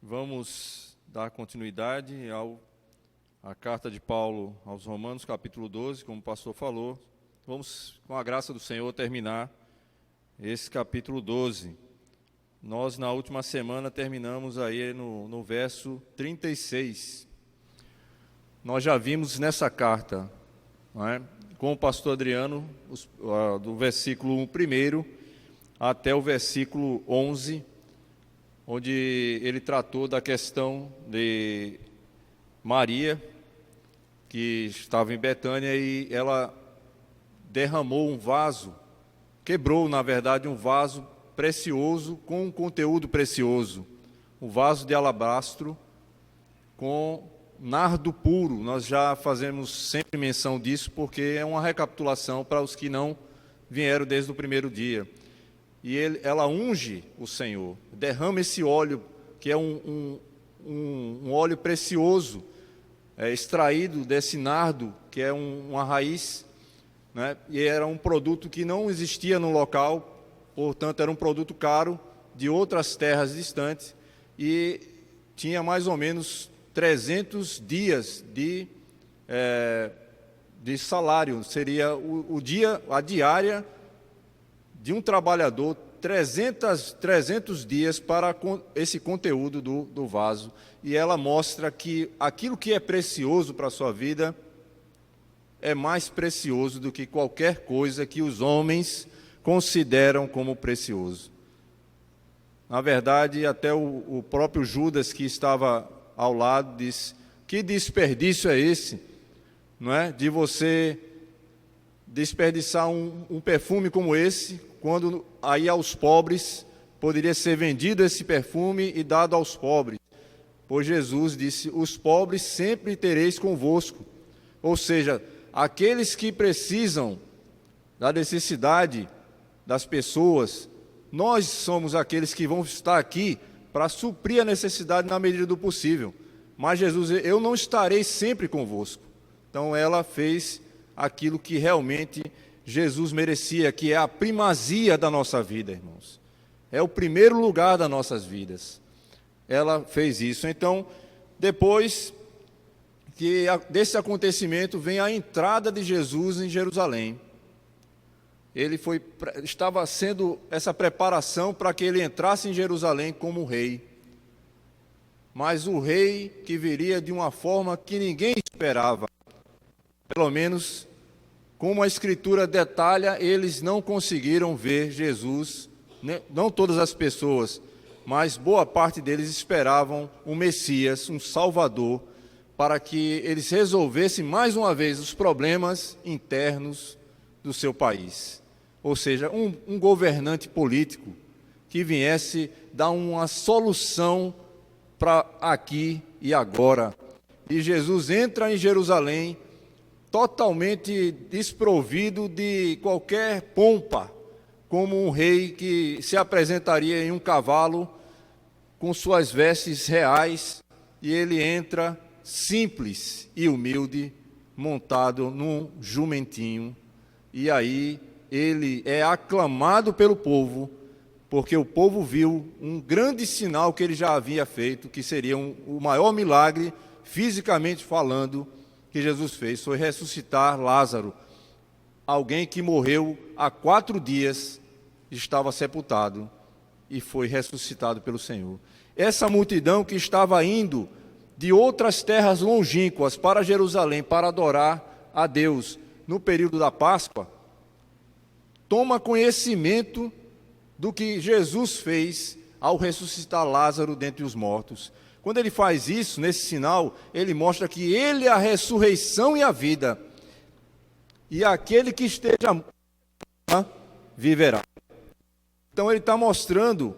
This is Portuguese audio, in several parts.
Vamos dar continuidade à carta de Paulo aos Romanos, capítulo 12, como o pastor falou. Vamos, com a graça do Senhor, terminar esse capítulo 12. Nós, na última semana, terminamos aí no verso 36. Nós já vimos nessa carta, não é, com o pastor Adriano, do versículo 1 até o versículo 11, onde ele tratou da questão de Maria, que estava em Betânia e ela derramou um vaso, quebrou, na verdade, um vaso precioso com um conteúdo precioso, um vaso de alabastro com nardo puro. Nós já fazemos sempre menção disso, porque é uma recapitulação para os que não vieram desde o primeiro dia. E ela unge o Senhor, derrama esse óleo, que é um óleo precioso, extraído desse nardo, que é uma raiz, né? E era um produto que não existia no local, portanto era um produto caro, de outras terras distantes, e tinha mais ou menos 300 dias de salário, seria a diária de um trabalhador, 300 dias para esse conteúdo do vaso. E ela mostra que aquilo que é precioso para a sua vida é mais precioso do que qualquer coisa que os homens consideram como precioso. Na verdade, até o próprio Judas, que estava ao lado, disse: que desperdício é esse, não é? De você desperdiçar um perfume como esse, quando aí aos pobres poderia ser vendido esse perfume e dado aos pobres. Pois Jesus disse: os pobres sempre tereis convosco. Ou seja, aqueles que precisam da necessidade das pessoas, nós somos aqueles que vão estar aqui para suprir a necessidade na medida do possível. Mas Jesus, eu não estarei sempre convosco. Então ela fez aquilo que realmente Jesus merecia, que é a primazia da nossa vida, irmãos. É o primeiro lugar das nossas vidas. Ela fez isso. Então, depois desse acontecimento, vem a entrada de Jesus em Jerusalém. Estava sendo essa preparação para que ele entrasse em Jerusalém como rei. Mas o rei que viria de uma forma que ninguém esperava. Pelo menos, como a Escritura detalha, eles não conseguiram ver Jesus, não todas as pessoas, mas boa parte deles esperavam um Messias, um Salvador, para que eles resolvessem mais uma vez os problemas internos do seu país. Ou seja, um governante político que viesse dar uma solução para aqui e agora. E Jesus entra em Jerusalém totalmente desprovido de qualquer pompa, como um rei que se apresentaria em um cavalo com suas vestes reais, e ele entra simples e humilde, montado num jumentinho, e aí ele é aclamado pelo povo, porque o povo viu um grande sinal que ele já havia feito, que seria o maior milagre, fisicamente falando, que Jesus fez, foi ressuscitar Lázaro, alguém que morreu há 4 dias, estava sepultado e foi ressuscitado pelo Senhor. Essa multidão que estava indo de outras terras longínquas para Jerusalém para adorar a Deus no período da Páscoa, toma conhecimento do que Jesus fez ao ressuscitar Lázaro dentre os mortos. Quando ele faz isso, nesse sinal, ele mostra que ele é a ressurreição e a vida. E aquele que esteja morto viverá. Então ele está mostrando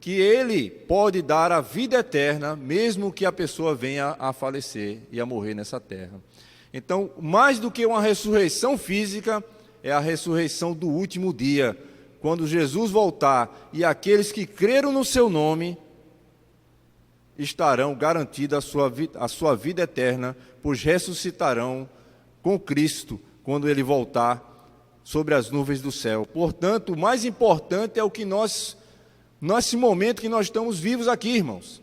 que ele pode dar a vida eterna, mesmo que a pessoa venha a falecer e a morrer nessa terra. Então, mais do que uma ressurreição física, é a ressurreição do último dia, quando Jesus voltar e aqueles que creram no seu nome estarão garantidas a sua vida eterna, pois ressuscitarão com Cristo quando ele voltar sobre as nuvens do céu. Portanto, o mais importante é o que nesse momento que nós estamos vivos aqui, irmãos.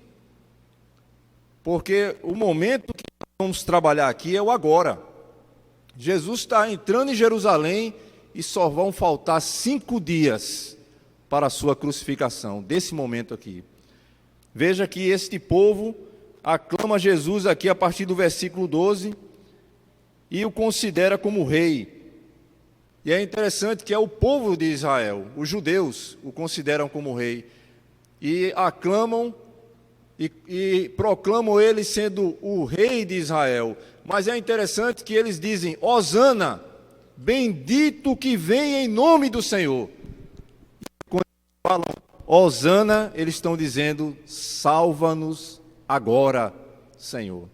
porque o momento que nós vamos trabalhar aqui é o agora. Jesus está entrando em Jerusalém e só vão faltar 5 dias para a sua crucificação, desse momento aqui. Veja que este povo aclama Jesus aqui a partir do versículo 12 e o considera como rei. E é interessante que é o povo de Israel, os judeus, o consideram como rei e aclamam e proclamam ele sendo o rei de Israel. Mas é interessante que eles dizem: Hosana, bendito que vem em nome do Senhor. Quando falam Hosana, eles estão dizendo: salva-nos agora, Senhor.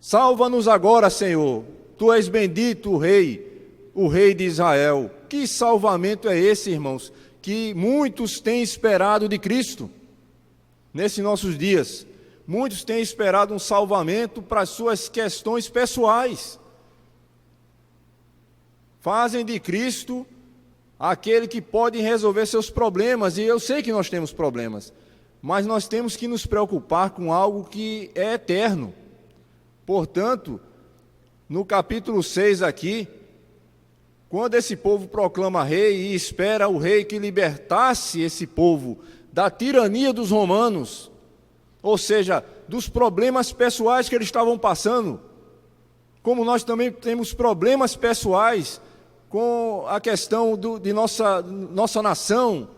Salva-nos agora, Senhor. Tu és bendito, o rei de Israel. Que salvamento é esse, irmãos, que muitos têm esperado de Cristo? Nesses nossos dias, muitos têm esperado um salvamento para as suas questões pessoais. Fazem de Cristo aquele que pode resolver seus problemas, e eu sei que nós temos problemas, mas nós temos que nos preocupar com algo que é eterno. Portanto, no capítulo 6 aqui, quando esse povo proclama rei e espera o rei que libertasse esse povo da tirania dos romanos, ou seja, dos problemas pessoais que eles estavam passando, como nós também temos problemas pessoais com a questão de nossa nação,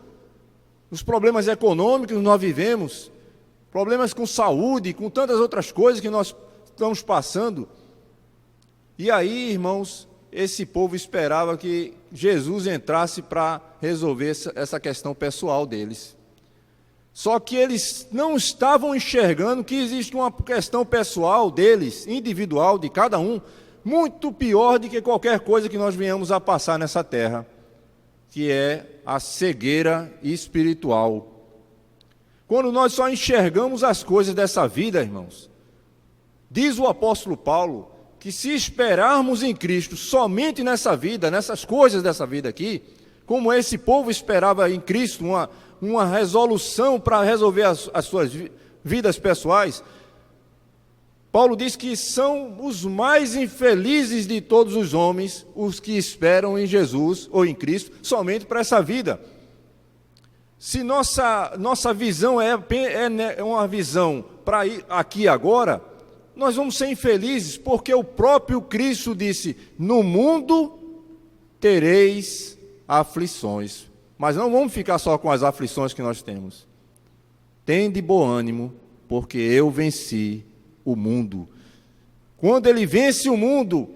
os problemas econômicos que nós vivemos, problemas com saúde, com tantas outras coisas que nós estamos passando. E aí, irmãos, esse povo esperava que Jesus entrasse para resolver essa questão pessoal deles. Só que eles não estavam enxergando que existe uma questão pessoal deles, individual, de cada um, muito pior do que qualquer coisa que nós venhamos a passar nessa terra, que é a cegueira espiritual. Quando nós só enxergamos as coisas dessa vida, irmãos, diz o apóstolo Paulo, que se esperarmos em Cristo somente nessa vida, nessas coisas dessa vida aqui, como esse povo esperava em Cristo uma resolução para resolver as suas vidas pessoais, Paulo diz que são os mais infelizes de todos os homens os que esperam em Jesus ou em Cristo somente para essa vida. Se nossa visão é uma visão para ir aqui e agora, nós vamos ser infelizes, porque o próprio Cristo disse: no mundo tereis aflições, mas não vamos ficar só com as aflições que nós temos. Tende bom ânimo, porque eu venci o mundo. Quando ele vence o mundo,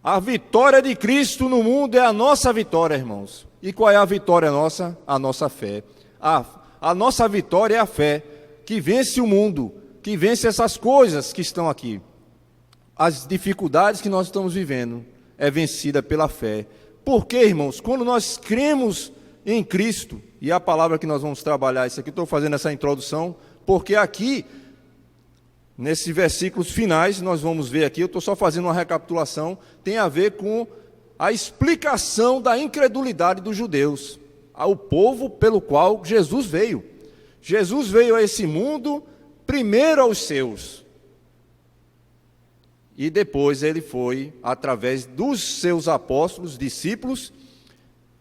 a vitória de Cristo no mundo é a nossa vitória, irmãos. E qual é a vitória nossa? A nossa fé. A nossa vitória é a fé, que vence o mundo, que vence essas coisas que estão aqui. As dificuldades que nós estamos vivendo é vencida pela fé. Por quê, irmãos? Quando nós cremos em Cristo, e a palavra que nós vamos trabalhar, isso aqui, estou fazendo essa introdução, porque aqui, nesses versículos finais, nós vamos ver aqui, eu estou só fazendo uma recapitulação, tem a ver com a explicação da incredulidade dos judeus, ao povo pelo qual Jesus veio. Jesus veio a esse mundo primeiro aos seus, e depois ele foi, através dos seus apóstolos, discípulos,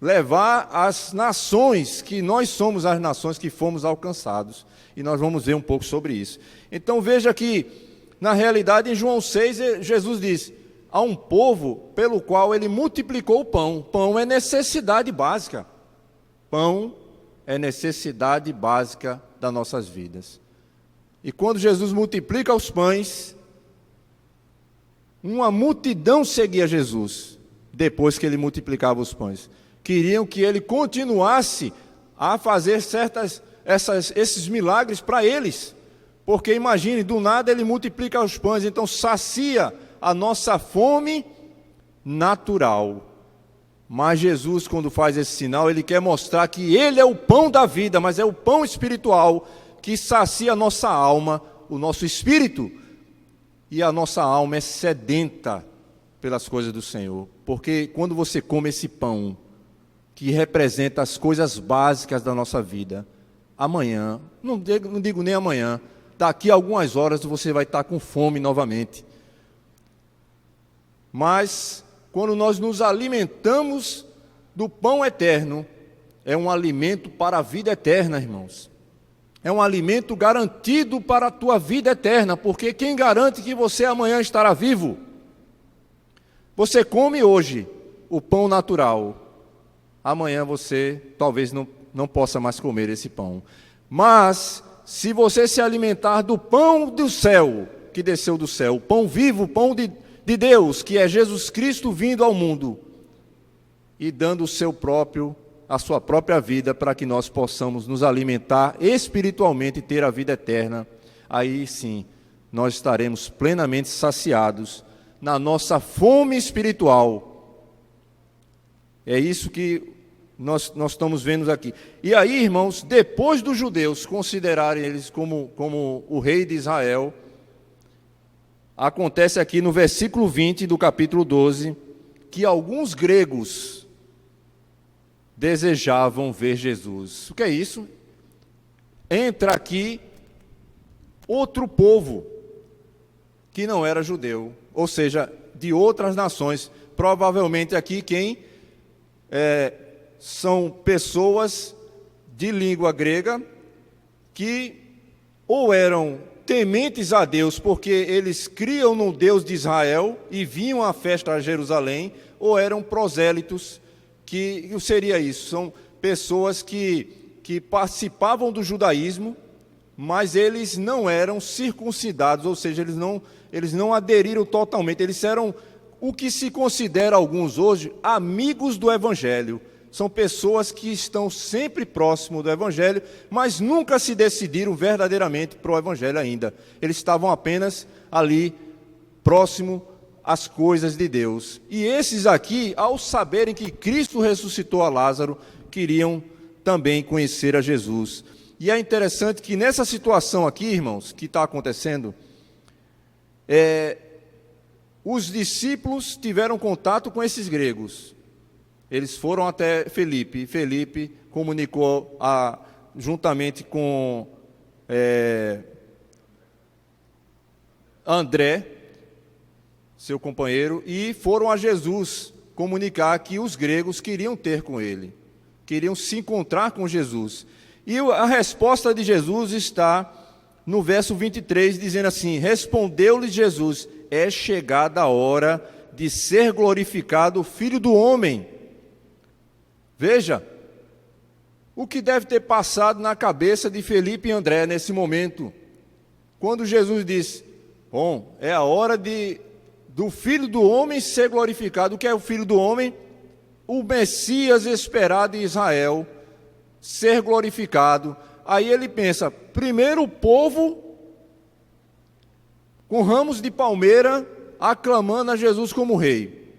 levar as nações, que nós somos as nações que fomos alcançados. E nós vamos ver um pouco sobre isso. Então veja que, na realidade, em João 6, Jesus diz: há um povo pelo qual ele multiplicou o pão. Pão é necessidade básica. Pão é necessidade básica das nossas vidas. E quando Jesus multiplica os pães, uma multidão seguia Jesus, depois que ele multiplicava os pães. Queriam que ele continuasse a fazer esses milagres para eles, porque imagine, do nada ele multiplica os pães, então sacia a nossa fome natural. Mas Jesus, quando faz esse sinal, ele quer mostrar que ele é o pão da vida, mas é o pão espiritual que sacia a nossa alma, o nosso espírito, e a nossa alma é sedenta pelas coisas do Senhor, porque quando você come esse pão, que representa as coisas básicas da nossa vida, amanhã, não digo nem amanhã, daqui a algumas horas você vai estar com fome novamente. Mas, quando nós nos alimentamos do pão eterno, é um alimento para a vida eterna, irmãos. É um alimento garantido para a tua vida eterna, porque quem garante que você amanhã estará vivo? Você come hoje o pão natural, amanhã você talvez não possa mais comer esse pão. Mas, se você se alimentar do pão do céu, que desceu do céu, o pão vivo, o pão de Deus, que é Jesus Cristo vindo ao mundo e dando a sua própria vida para que nós possamos nos alimentar espiritualmente e ter a vida eterna, aí sim, nós estaremos plenamente saciados na nossa fome espiritual. É isso que nós estamos vendo aqui. E aí, irmãos, depois dos judeus considerarem eles como o rei de Israel, acontece aqui no versículo 20 do capítulo 12, que alguns gregos desejavam ver Jesus. O que é isso? Entra aqui outro povo que não era judeu, ou seja, de outras nações. Provavelmente aqui são pessoas de língua grega que ou eram tementes a Deus, porque eles criam no Deus de Israel e vinham à festa a Jerusalém, ou eram prosélitos, que seria isso? São pessoas que participavam do judaísmo, mas eles não eram circuncidados, ou seja, eles não aderiram totalmente, eles eram o que se considera alguns hoje amigos do Evangelho. São pessoas que estão sempre próximo do Evangelho, mas nunca se decidiram verdadeiramente para o Evangelho ainda. Eles estavam apenas ali, próximo às coisas de Deus. E esses aqui, ao saberem que Cristo ressuscitou a Lázaro, queriam também conhecer a Jesus. E é interessante que nessa situação aqui, irmãos, que está acontecendo, os discípulos tiveram contato com esses gregos. Eles foram até Felipe, e Felipe comunicou juntamente com André, seu companheiro, e foram a Jesus comunicar que os gregos queriam ter com ele, queriam se encontrar com Jesus. E a resposta de Jesus está no verso 23, dizendo assim: respondeu-lhe Jesus, é chegada a hora de ser glorificado o Filho do Homem. Veja, o que deve ter passado na cabeça de Felipe e André nesse momento, quando Jesus disse, bom, é a hora do Filho do Homem ser glorificado. O que é o Filho do Homem? O Messias esperado em Israel ser glorificado. Aí ele pensa, primeiro o povo com ramos de palmeira aclamando a Jesus como rei,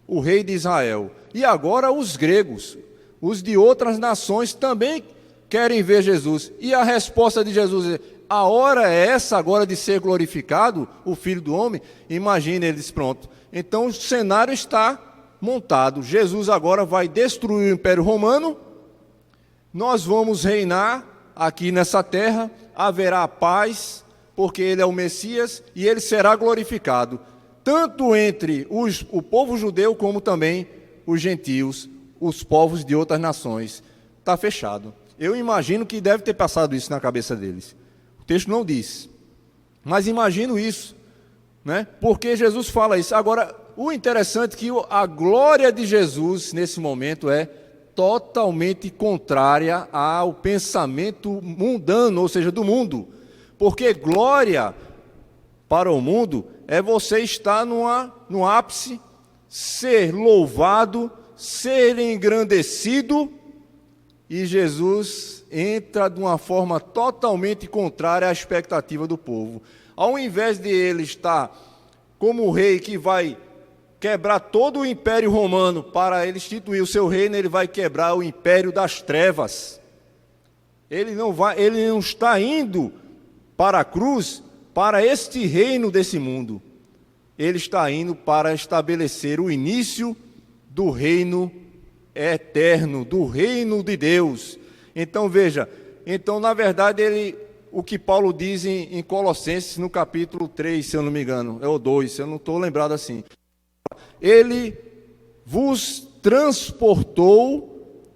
o rei de Israel. E agora os gregos, os de outras nações também querem ver Jesus. E a resposta de Jesus é, a hora é essa agora de ser glorificado, o Filho do Homem? Imagine, eles, pronto. Então o cenário está montado. Jesus agora vai destruir o Império Romano, nós vamos reinar aqui nessa terra, haverá paz, porque ele é o Messias, e ele será glorificado, tanto entre o povo judeu, como também os gentios, os povos de outras nações. Está fechado. Eu imagino que deve ter passado isso na cabeça deles. O texto não diz, mas imagino isso, né? Porque Jesus fala isso. Agora, o interessante é que a glória de Jesus, nesse momento, é totalmente contrária ao pensamento mundano, ou seja, do mundo. Porque glória para o mundo é você estar no ápice, ser louvado, ser engrandecido, e Jesus entra de uma forma totalmente contrária à expectativa do povo. Ao invés de ele estar como o rei que vai quebrar todo o Império Romano para ele instituir o seu reino, ele vai quebrar o império das trevas. Ele não está indo para a cruz, para este reino desse mundo. Ele está indo para estabelecer o início do reino eterno, do reino de Deus. Então veja, na verdade o que Paulo diz em Colossenses, no capítulo 3, se eu não me engano, é o 2, se eu não estou lembrado assim. Ele vos transportou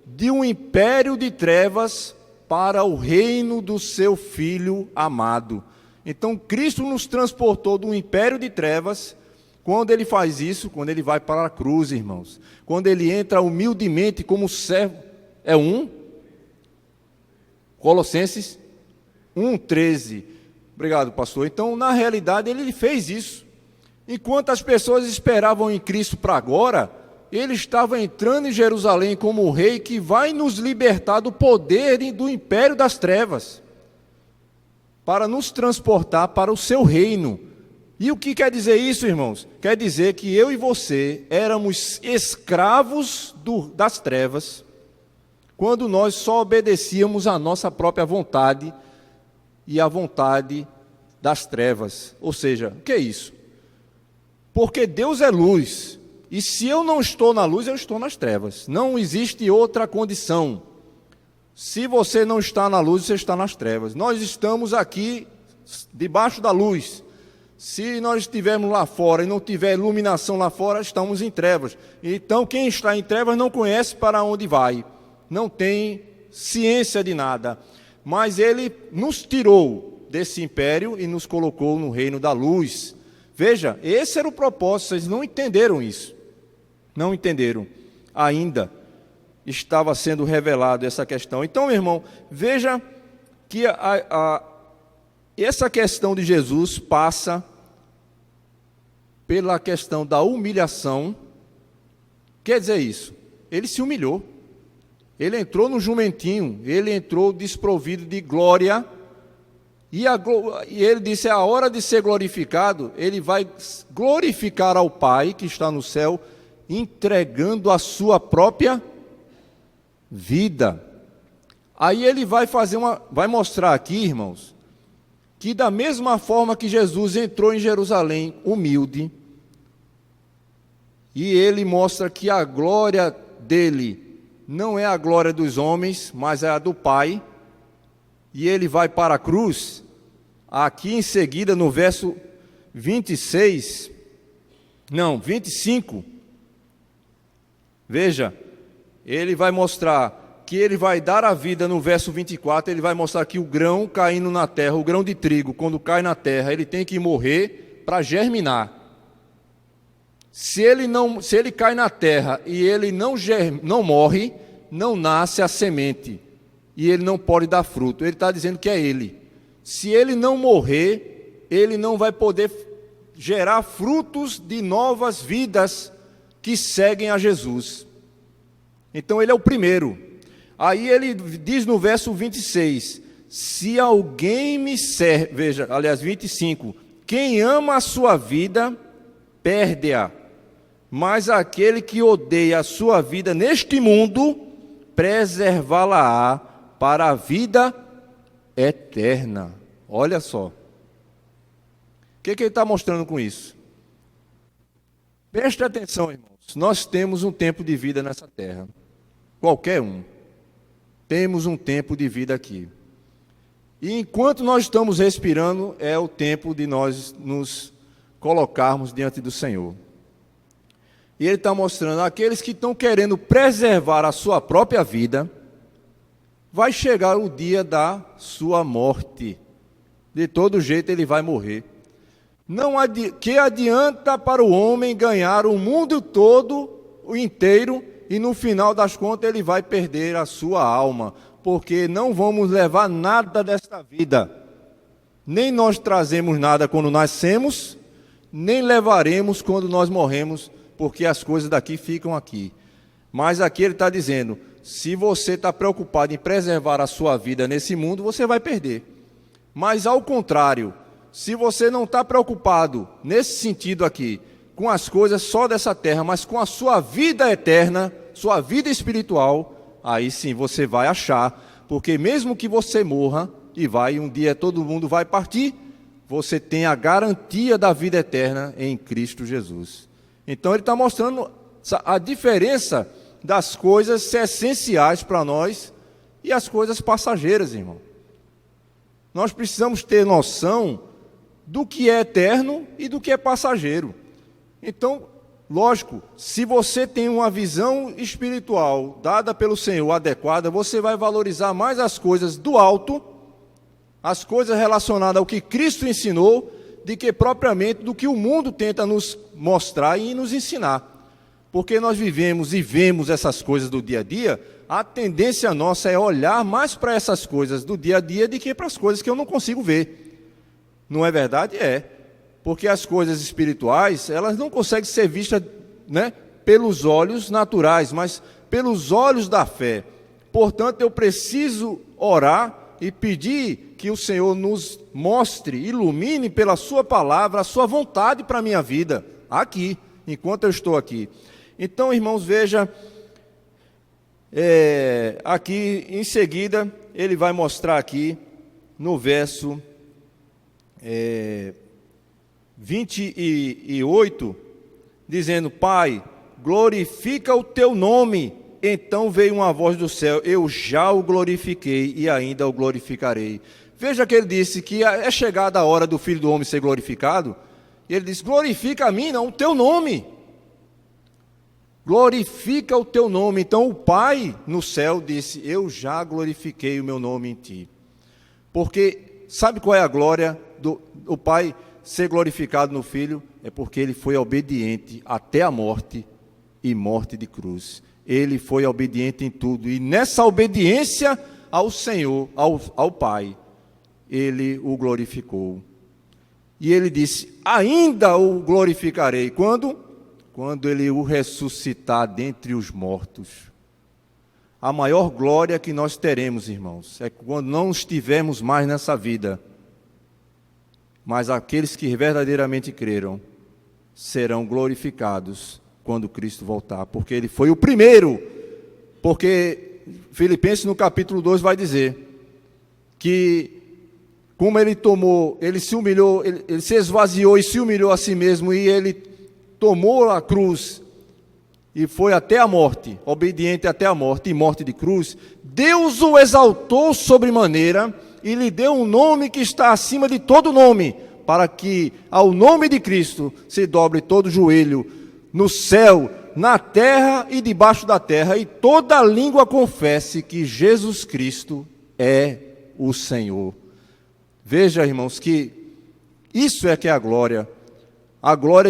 de um império de trevas para o reino do seu Filho amado. Então, Cristo nos transportou do império de trevas. Quando ele faz isso, quando ele vai para a cruz, irmãos, quando ele entra humildemente como servo, Colossenses 1:13. Obrigado, pastor. Então, na realidade, ele fez isso. Enquanto as pessoas esperavam em Cristo para agora, ele estava entrando em Jerusalém como o rei que vai nos libertar do poder e do império das trevas, para nos transportar para o seu reino. E o que quer dizer isso, irmãos? Quer dizer que eu e você éramos escravos das trevas, quando nós só obedecíamos à nossa própria vontade e à vontade das trevas. Ou seja, o que é isso? Porque Deus é luz, e se eu não estou na luz, eu estou nas trevas. Não existe outra condição. Se você não está na luz, você está nas trevas. Nós estamos aqui debaixo da luz. Se nós estivermos lá fora e não tiver iluminação lá fora, estamos em trevas. Então, quem está em trevas não conhece para onde vai, não tem ciência de nada. Mas ele nos tirou desse império e nos colocou no reino da luz. Veja, esse era o propósito, vocês não entenderam isso. Não entenderam. Ainda estava sendo revelado essa questão. Então, meu irmão, veja que essa questão de Jesus passa pela questão da humilhação. Quer dizer isso? Ele se humilhou. Ele entrou no jumentinho, ele entrou desprovido de glória. E ele disse, é a hora de ser glorificado, ele vai glorificar ao Pai que está no céu, entregando a sua própria vida. Aí ele vai mostrar aqui, irmãos, que da mesma forma que Jesus entrou em Jerusalém humilde, e ele mostra que a glória dele não é a glória dos homens, mas é a do Pai, e ele vai para a cruz. Aqui em seguida, no verso 25, veja, ele vai mostrar que ele vai dar a vida. No verso 24, ele vai mostrar que o grão caindo na terra, o grão de trigo, quando cai na terra, ele tem que morrer para germinar. Se ele cai na terra e ele não morre, não nasce a semente, e ele não pode dar fruto. Ele está dizendo que é ele. Se ele não morrer, ele não vai poder gerar frutos de novas vidas que seguem a Jesus. Então ele é o primeiro. Aí ele diz no verso 26, se alguém me serve, veja, aliás 25, quem ama a sua vida, perde-a, mas aquele que odeia a sua vida neste mundo, preservá-la-á para a vida eterna. Olha só. O que ele está mostrando com isso? Preste atenção, irmãos. Nós temos um tempo de vida nessa terra. Qualquer um. Temos um tempo de vida aqui. E enquanto nós estamos respirando, é o tempo de nós nos colocarmos diante do Senhor. E ele está mostrando, aqueles que estão querendo preservar a sua própria vida, vai chegar o dia da sua morte. De todo jeito ele vai morrer. Que adianta para o homem ganhar o mundo todo, o inteiro, e no final das contas ele vai perder a sua alma, porque não vamos levar nada desta vida. Nem nós trazemos nada quando nascemos, nem levaremos quando nós morremos, porque as coisas daqui ficam aqui. Mas aqui ele está dizendo, se você está preocupado em preservar a sua vida nesse mundo, você vai perder. Mas ao contrário, se você não está preocupado nesse sentido aqui, com as coisas só dessa terra, mas com a sua vida eterna, sua vida espiritual, aí sim você vai achar, porque mesmo que você morra, e um dia todo mundo vai partir, você tem a garantia da vida eterna em Cristo Jesus. Então ele está mostrando a diferença das coisas essenciais para nós e as coisas passageiras, irmão. nós precisamos ter noção do que é eterno e do que é passageiro. Então, lógico, se você tem uma visão espiritual dada pelo Senhor adequada, você vai valorizar mais as coisas do alto, as coisas relacionadas ao que Cristo ensinou, do que propriamente do que o mundo tenta nos mostrar e nos ensinar. Porque nós vivemos e vemos essas coisas do dia a dia, a tendência nossa é olhar mais para essas coisas do dia a dia do que para as coisas que eu não consigo ver. Não é verdade? É. Porque as coisas espirituais, elas não conseguem ser vistas, né, pelos olhos naturais, mas pelos olhos da fé. Portanto, eu preciso orar e pedir que o Senhor nos mostre, ilumine pela sua palavra a sua vontade para a minha vida, aqui, enquanto eu estou aqui. Então, irmãos, veja, aqui em seguida, ele vai mostrar aqui, no verso 28, dizendo: Pai, glorifica o teu nome. Então veio uma voz do céu: eu já o glorifiquei e ainda o glorificarei. Veja que ele disse que é chegada a hora do Filho do Homem ser glorificado, e ele disse: glorifica a mim, não o teu nome. Glorifica o teu nome. Então o Pai no céu disse: eu já glorifiquei o meu nome em ti. Porque sabe qual é a glória do Pai ser glorificado no Filho? É porque ele foi obediente até a morte, e morte de cruz. Ele foi obediente em tudo, e nessa obediência ao Senhor, ao Pai, ele o glorificou. E ele disse: ainda o glorificarei. Quando ele o ressuscitar dentre os mortos. A maior glória que nós teremos, irmãos, é quando não estivermos mais nessa vida, mas aqueles que verdadeiramente creram serão glorificados quando Cristo voltar, porque ele foi o primeiro. Porque Filipenses no capítulo 2 vai dizer que como ele se humilhou, ele se esvaziou e se humilhou a si mesmo, e ele tomou a cruz e foi até a morte, obediente até a morte, e morte de cruz. Deus o exaltou sobremaneira e lhe deu um nome que está acima de todo nome, para que ao nome de Cristo se dobre todo joelho, no céu, na terra e debaixo da terra, e toda língua confesse que Jesus Cristo é o Senhor. Veja, irmãos, que isso é que é a glória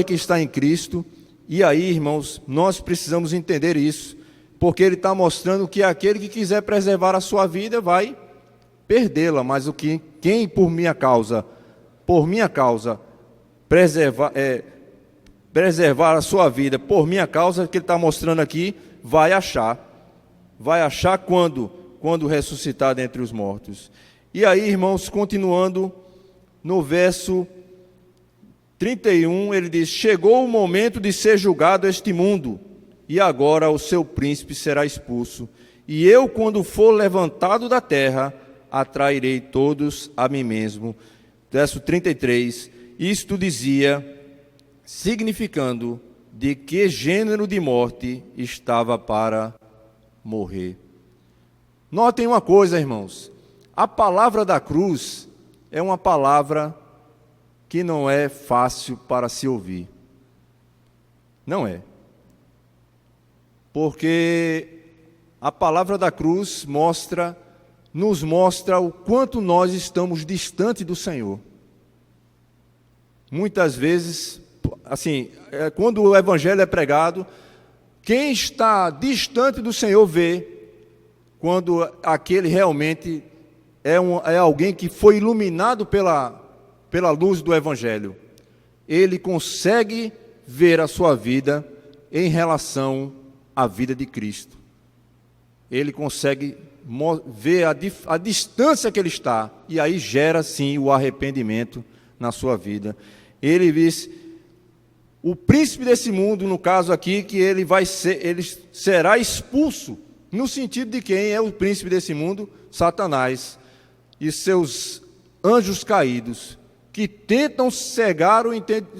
que está em Cristo. E aí, irmãos, nós precisamos entender isso, porque ele está mostrando que aquele que quiser preservar a sua vida vai perdê-la, mas quem por minha causa preservar a sua vida por minha causa, que ele está mostrando aqui, vai achar quando ressuscitar dentre os mortos. E aí, irmãos, continuando no verso 31, ele diz: chegou o momento de ser julgado este mundo, e agora o seu príncipe será expulso. E eu, quando for levantado da terra, atrairei todos a mim mesmo. Verso 33, isto dizia, significando de que gênero de morte estava para morrer. Notem uma coisa, irmãos, a palavra da cruz é uma palavra que não é fácil para se ouvir. Não é. Porque a palavra da cruz nos mostra o quanto nós estamos distante do Senhor. Muitas vezes, assim, quando o Evangelho é pregado, quem está distante do Senhor vê quando aquele realmente é alguém que foi iluminado pela luz do Evangelho. Ele consegue ver a sua vida em relação à vida de Cristo. Ele consegue ver a distância que ele está, e aí gera sim o arrependimento na sua vida. Ele diz, o príncipe desse mundo, no caso aqui, que ele será expulso, no sentido de quem é o príncipe desse mundo? Satanás e seus anjos caídos, que tentam cegar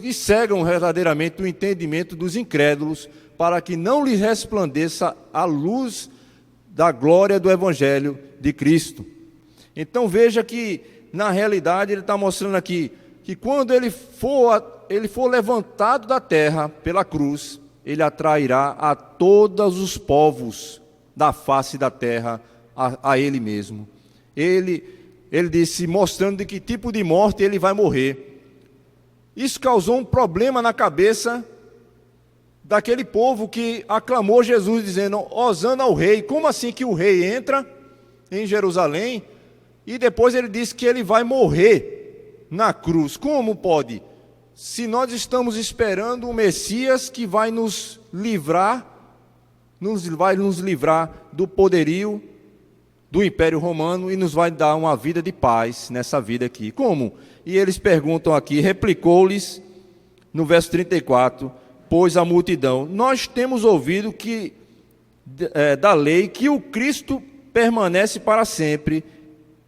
e cegam verdadeiramente o entendimento dos incrédulos, para que não lhes resplandeça a luz da glória do Evangelho de Cristo. Então veja que na realidade, ele está mostrando aqui que quando ele for levantado da terra pela cruz, ele atrairá a todos os povos da face da terra a ele mesmo. Ele disse, mostrando de que tipo de morte ele vai morrer. Isso causou um problema na cabeça daquele povo que aclamou Jesus, dizendo, hosana ao rei. Como assim que o rei entra em Jerusalém e depois ele diz que ele vai morrer na cruz? Como pode? Se nós estamos esperando o Messias que vai nos livrar do poderio do Império Romano e nos vai dar uma vida de paz nessa vida aqui. Como? E eles perguntam aqui, replicou-lhes no verso 34, pois a multidão, nós temos ouvido que da lei que o Cristo permanece para sempre,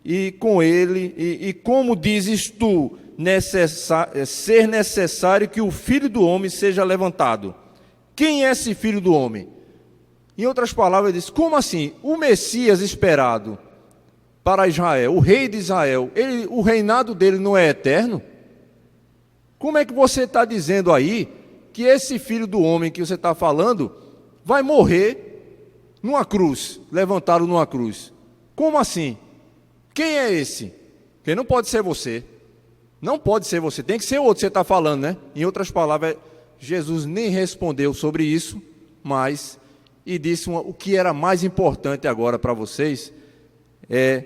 e com ele, e como dizes tu, ser necessário que o Filho do Homem seja levantado. Quem é esse Filho do Homem? Em outras palavras, ele diz, como assim? O Messias esperado para Israel, o rei de Israel, o reinado dele não é eterno? Como é que você está dizendo aí que esse Filho do Homem que você está falando vai morrer numa cruz, levantado numa cruz? Como assim? Quem é esse? Porque não pode ser você. Não pode ser você, tem que ser outro que você está falando, né? Em outras palavras, Jesus nem respondeu sobre isso, mas e disse o que era mais importante agora para vocês, é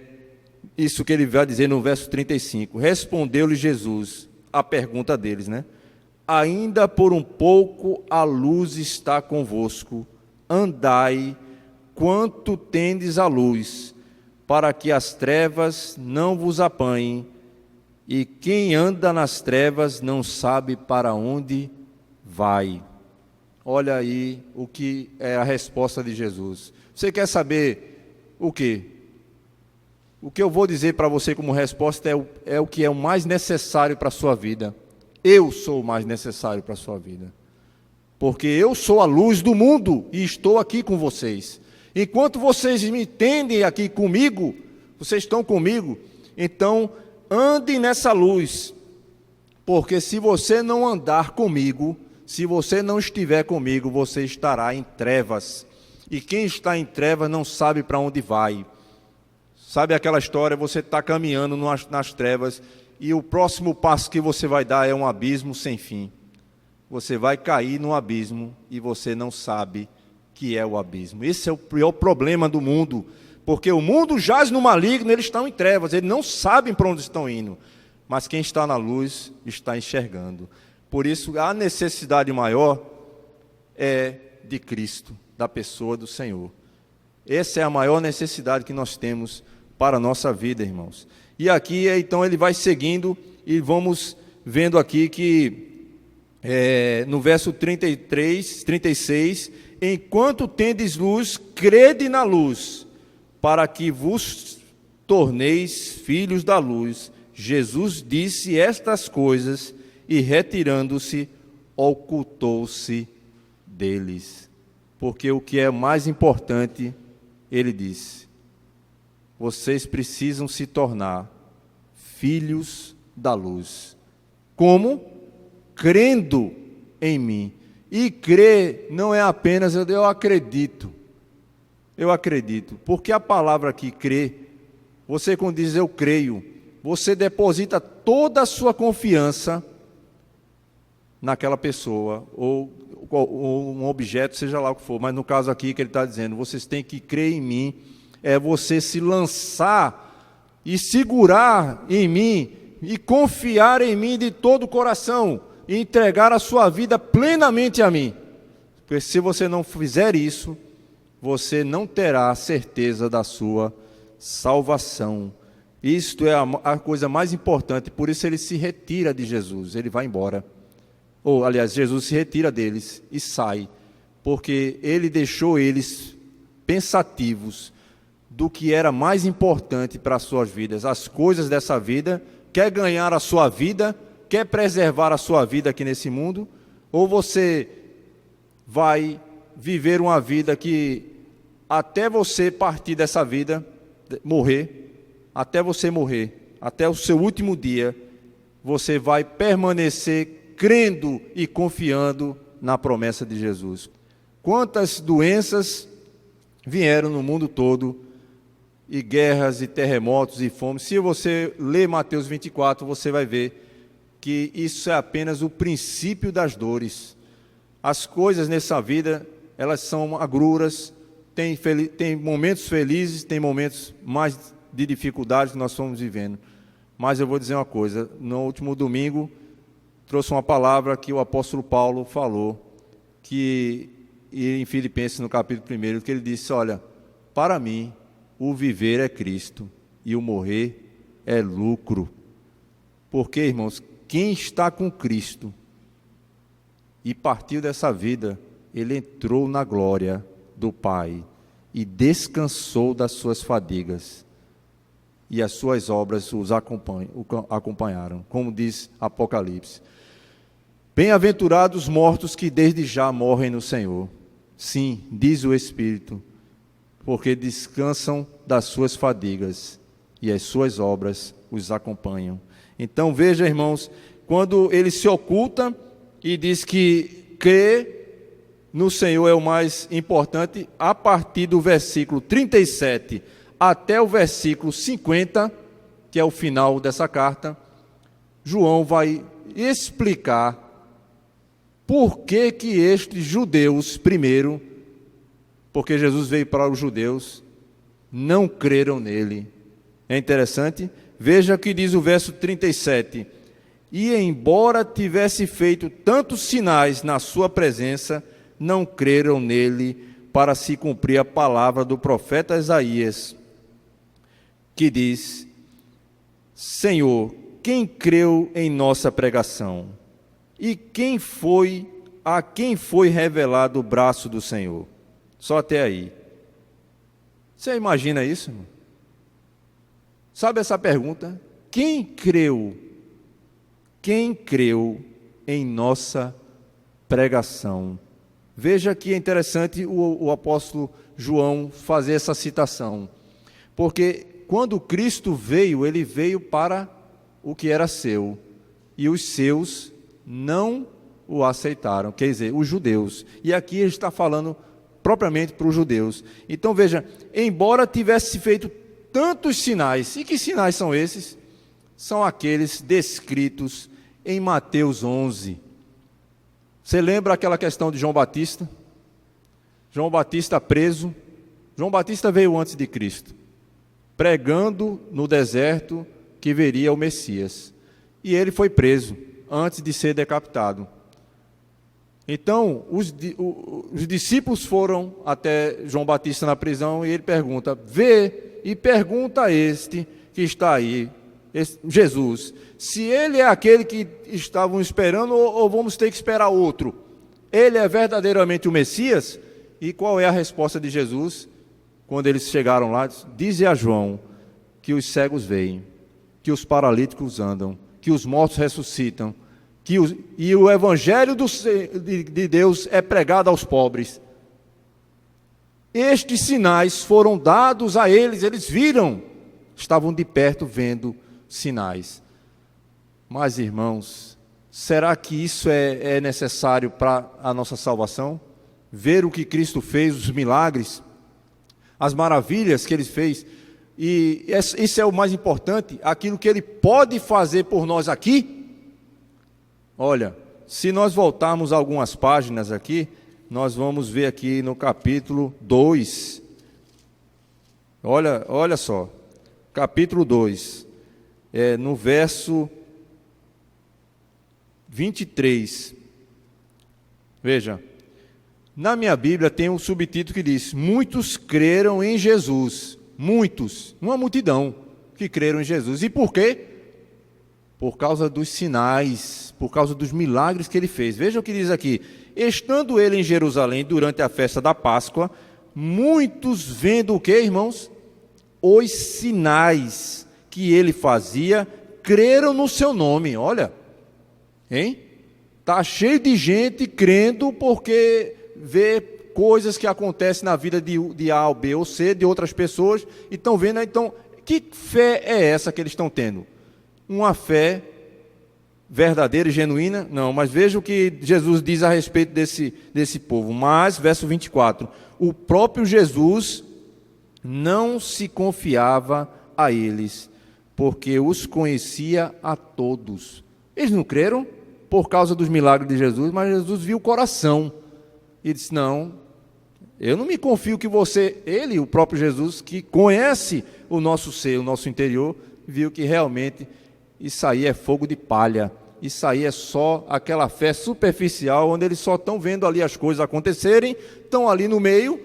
isso que ele vai dizer no verso 35. Respondeu-lhe Jesus, a pergunta deles, né? Ainda por um pouco a luz está convosco, andai quanto tendes a luz, para que as trevas não vos apanhem, e quem anda nas trevas não sabe para onde vai. Olha aí o que é a resposta de Jesus. Você quer saber o quê? O que eu vou dizer para você como resposta é o que é o mais necessário para a sua vida. Eu sou o mais necessário para a sua vida. Porque eu sou a luz do mundo e estou aqui com vocês. Enquanto vocês me entendem aqui comigo, vocês estão comigo, então ande nessa luz. Porque se você não andar comigo, se você não estiver comigo, você estará em trevas. E quem está em trevas não sabe para onde vai. Sabe aquela história, você está caminhando nas trevas e o próximo passo que você vai dar é um abismo sem fim. Você vai cair no abismo e você não sabe que é o abismo. Esse é o pior problema do mundo, porque o mundo jaz no maligno, eles estão em trevas, eles não sabem para onde estão indo. Mas quem está na luz está enxergando. Por isso, a necessidade maior é de Cristo, da pessoa do Senhor. Essa é a maior necessidade que nós temos para a nossa vida, irmãos. E aqui, então, ele vai seguindo e vamos vendo aqui que, no verso 33, 36, enquanto tendes luz, crede na luz, para que vos torneis filhos da luz. Jesus disse estas coisas e, retirando-se, ocultou-se deles. Porque o que é mais importante, ele disse, vocês precisam se tornar filhos da luz. Como? Crendo em mim. E crer não é apenas eu acredito. Eu acredito. Porque a palavra aqui, crer, você quando diz eu creio, você deposita toda a sua confiança naquela pessoa, ou um objeto, seja lá o que for, mas no caso aqui que ele está dizendo, vocês têm que crer em mim, é você se lançar e segurar em mim, e confiar em mim de todo o coração, e entregar a sua vida plenamente a mim, porque se você não fizer isso, você não terá certeza da sua salvação. Isto é a coisa mais importante, por isso ele se retira de Jesus, ele vai embora. Ou, aliás, Jesus se retira deles e sai, porque ele deixou eles pensativos do que era mais importante para as suas vidas, as coisas dessa vida. Quer ganhar a sua vida, quer preservar a sua vida aqui nesse mundo, ou você vai viver uma vida que até você partir dessa vida, morrer, até você morrer, até o seu último dia, você vai permanecer crendo e confiando na promessa de Jesus. Quantas doenças vieram no mundo todo, e guerras, e terremotos, e fome. Se você ler Mateus 24, você vai ver que isso é apenas o princípio das dores. As coisas nessa vida, elas são agruras, tem momentos felizes, tem momentos mais de dificuldades que nós estamos vivendo. Mas eu vou dizer uma coisa, no último domingo, trouxe uma palavra que o apóstolo Paulo falou, que em Filipenses, no capítulo 1, que ele disse, olha, para mim, o viver é Cristo e o morrer é lucro. Porque, irmãos, quem está com Cristo e partiu dessa vida, ele entrou na glória do Pai e descansou das suas fadigas. E as suas obras o acompanharam, como diz Apocalipse. Bem-aventurados os mortos que desde já morrem no Senhor. Sim, diz o Espírito, porque descansam das suas fadigas e as suas obras os acompanham. Então veja, irmãos, quando ele se oculta e diz que crer no Senhor é o mais importante, a partir do versículo 37 até o versículo 50, que é o final dessa carta, João vai explicar por que estes judeus, primeiro, porque Jesus veio para os judeus, não creram nele. É interessante, veja o que diz o verso 37. E embora tivesse feito tantos sinais na sua presença, não creram nele, para se cumprir a palavra do profeta Isaías, que diz, Senhor, quem creu em nossa pregação? E a quem foi revelado o braço do Senhor? Só até aí. Você imagina isso, irmão? Sabe essa pergunta? Quem creu? Quem creu em nossa pregação? Veja que é interessante o apóstolo João fazer essa citação. Porque quando Cristo veio, ele veio para o que era seu. E os seus não o aceitaram, quer dizer, os judeus. E aqui ele está falando propriamente para os judeus. Então veja, embora tivesse feito tantos sinais, e que sinais são esses? São aqueles descritos em Mateus 11. Você lembra aquela questão de João Batista? João Batista preso. João Batista veio antes de Cristo, pregando no deserto que viria o Messias. E ele foi preso antes de ser decapitado. Então, os discípulos foram até João Batista na prisão e ele pergunta, vê e pergunta a este que está aí, Jesus, se ele é aquele que estavam esperando ou vamos ter que esperar outro? Ele é verdadeiramente o Messias? E qual é a resposta de Jesus? Quando eles chegaram lá, dize a João que os cegos veem, que os paralíticos andam, que os mortos ressuscitam, e o evangelho de Deus é pregado aos pobres. Estes sinais foram dados a eles, eles viram, estavam de perto vendo sinais. Mas, irmãos, será que isso é necessário para a nossa salvação? Ver o que Cristo fez, os milagres, as maravilhas que Ele fez, e isso é o mais importante, aquilo que Ele pode fazer por nós aqui. Olha, se nós voltarmos algumas páginas aqui, nós vamos ver aqui no capítulo 2, olha só, capítulo 2, no verso 23, veja, na minha Bíblia tem um subtítulo que diz, muitos creram em Jesus, muitos, uma multidão que creram em Jesus, e por quê? Por causa dos sinais, por causa dos milagres que ele fez. Veja o que diz aqui, estando ele em Jerusalém durante a festa da Páscoa, muitos vendo o que, irmãos? Os sinais que ele fazia, creram no seu nome. Olha, hein? Está cheio de gente crendo porque vê coisas que acontecem na vida de A ou B ou C, de outras pessoas, e estão vendo, então, que fé é essa que eles estão tendo? Uma fé verdadeira e genuína? Não, mas veja o que Jesus diz a respeito desse povo. Mas, verso 24, o próprio Jesus não se confiava a eles, porque os conhecia a todos. Eles não creram por causa dos milagres de Jesus, mas Jesus viu o coração e disse: não, eu não me confio que você, ele, o próprio Jesus, que conhece o nosso ser, o nosso interior, viu que realmente isso aí é fogo de palha, isso aí é só aquela fé superficial, onde eles só estão vendo ali as coisas acontecerem, estão ali no meio,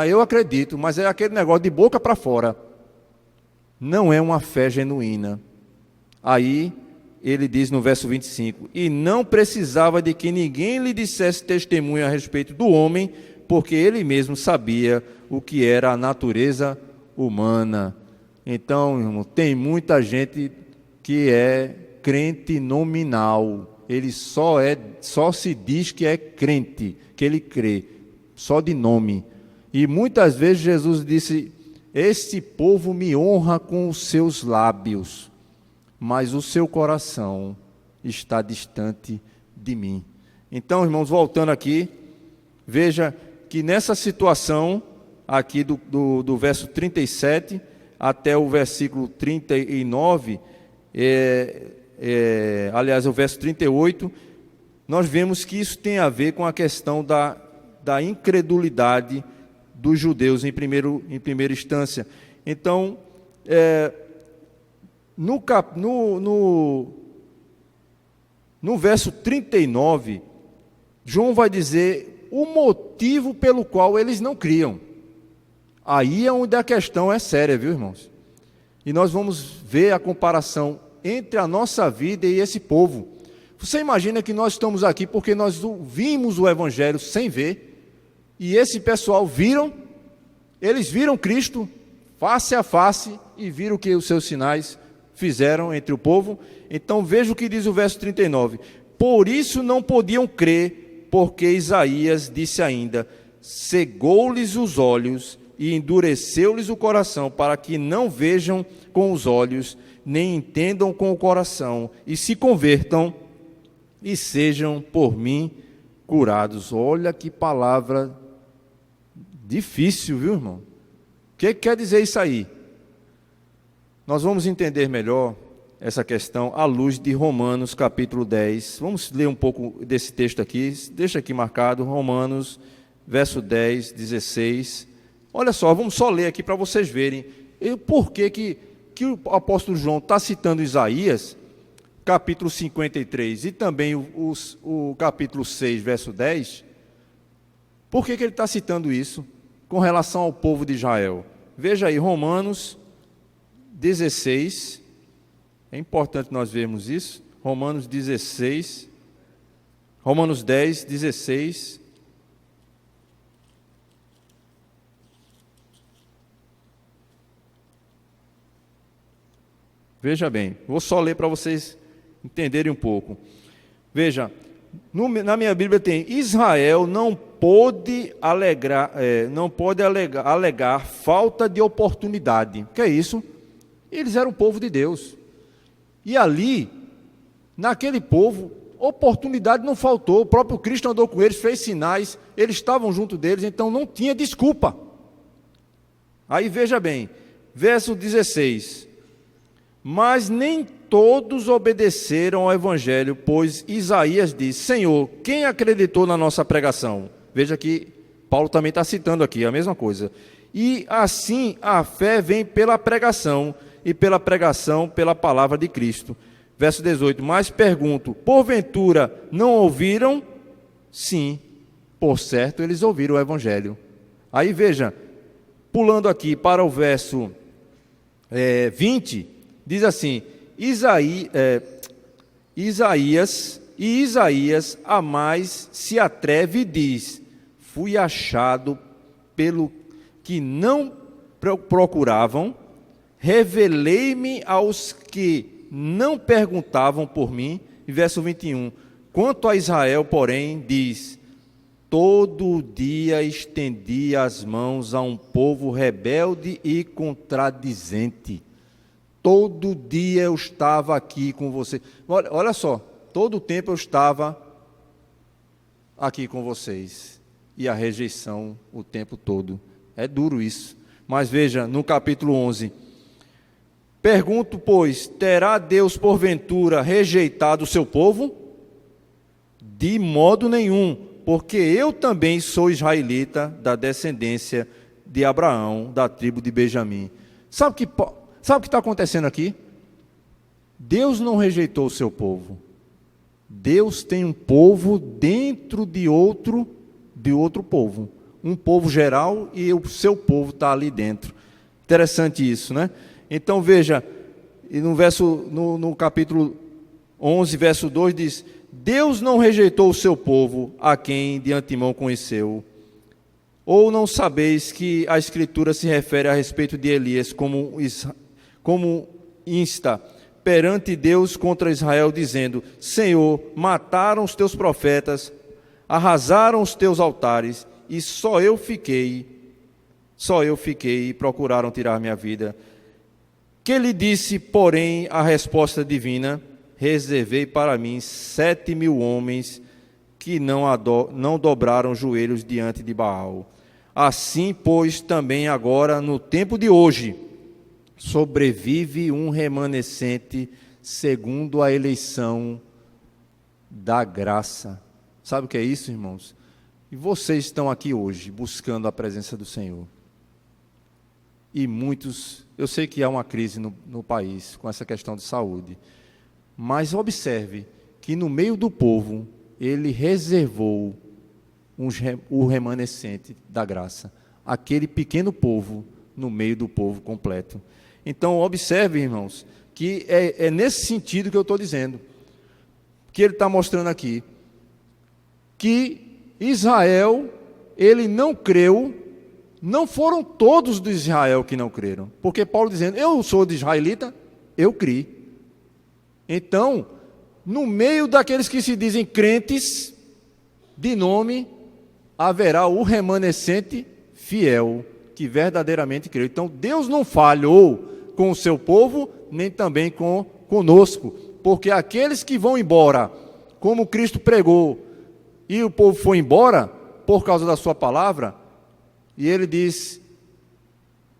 eu acredito, mas é aquele negócio de boca para fora, não é uma fé genuína. Aí ele diz no verso 25, e não precisava de que ninguém lhe dissesse testemunho a respeito do homem, porque ele mesmo sabia o que era a natureza humana. Então, irmão, tem muita gente que é crente nominal, ele só se diz que é crente, que ele crê, só de nome. E muitas vezes Jesus disse: este povo me honra com os seus lábios, mas o seu coração está distante de mim. Então, irmãos, voltando aqui, veja que nessa situação aqui do verso 37 até o versículo 39, aliás, o verso 38, nós vemos que isso tem a ver com a questão da incredulidade dos judeus em primeira instância. Então, no verso 39, João vai dizer o motivo pelo qual eles não criam. Aí é onde a questão é séria, viu, irmãos? E nós vamos ver a comparação entre a nossa vida e esse povo. Você imagina que nós estamos aqui porque nós vimos o Evangelho sem ver, e esse pessoal eles viram Cristo face a face e viram que os seus sinais fizeram entre o povo. Então veja o que diz o verso 39. Por isso não podiam crer, porque Isaías disse ainda: cegou-lhes os olhos e endureceu-lhes o coração, para que não vejam com os olhos, nem entendam com o coração, e se convertam e sejam por mim curados. Olha que palavra difícil, viu, irmão? O que quer dizer isso aí? Nós vamos entender melhor essa questão à luz de Romanos capítulo 10. Vamos ler um pouco desse texto aqui, deixa aqui marcado, Romanos, verso 10, 16. Olha só, vamos só ler aqui para vocês verem por que o apóstolo João está citando Isaías, capítulo 53, e também o capítulo 6, verso 10. Por que ele está citando isso com relação ao povo de Israel? Veja aí, Romanos 16, é importante nós vermos isso, Romanos 16, Romanos 10, 16. Veja bem, vou só ler para vocês entenderem um pouco. Veja, na minha Bíblia tem: Israel não pôde alegar falta de oportunidade. O que é isso? Eles eram o povo de Deus. E ali, naquele povo, oportunidade não faltou. O próprio Cristo andou com eles, fez sinais, eles estavam junto deles, então não tinha desculpa. Aí veja bem, verso 16. Mas nem todos obedeceram ao Evangelho, pois Isaías diz: Senhor, quem acreditou na nossa pregação? Veja que Paulo também está citando aqui a mesma coisa. E assim a fé vem pela pregação, e pela pregação pela palavra de Cristo. Verso 18, mas pergunto, porventura não ouviram? Sim, por certo eles ouviram o Evangelho. Aí veja, pulando aqui para o verso 20, diz assim: Isaías a mais se atreve e diz: fui achado pelo que não procuravam, revelei-me aos que não perguntavam por mim. E verso 21, quanto a Israel, porém, diz: todo dia estendi as mãos a um povo rebelde e contradizente. Todo dia eu estava aqui com você. Olha só, todo o tempo eu estava aqui com vocês. E a rejeição o tempo todo. É duro isso. Mas veja, no capítulo 11. Pergunto, pois, terá Deus porventura rejeitado o seu povo? De modo nenhum, porque eu também sou israelita da descendência de Abraão, da tribo de Benjamim. Sabe o que está acontecendo aqui? Deus não rejeitou o seu povo. Deus tem um povo dentro de outro povo. Um povo geral e o seu povo está ali dentro. Interessante isso, né? Então veja, no capítulo 11, verso 2 diz: Deus não rejeitou o seu povo, a quem de antemão conheceu. Ou não sabeis que a Escritura se refere a respeito de Elias como insta perante Deus contra Israel, dizendo: Senhor, mataram os teus profetas, arrasaram os teus altares, e só eu fiquei e procuraram tirar minha vida. Que lhe disse, porém, a resposta divina: reservei para mim 7.000 homens que não dobraram joelhos diante de Baal. Assim, pois, também agora, no tempo de hoje, sobrevive um remanescente segundo a eleição da graça. Sabe o que é isso, irmãos? E vocês estão aqui hoje buscando a presença do Senhor. E muitos, eu sei que há uma crise no país com essa questão de saúde, mas observe que no meio do povo, ele reservou o remanescente da graça, aquele pequeno povo no meio do povo completo. Então observe, irmãos, que é nesse sentido que eu estou dizendo, que ele está mostrando aqui, que Israel, ele não creu. Não foram todos de Israel que não creram, porque Paulo dizendo: eu sou de israelita, eu criei. Então, no meio daqueles que se dizem crentes de nome, haverá o remanescente fiel, que verdadeiramente creu. Então, Deus não falhou com o seu povo, nem também conosco, porque aqueles que vão embora, como Cristo pregou, e o povo foi embora por causa da sua palavra, e ele diz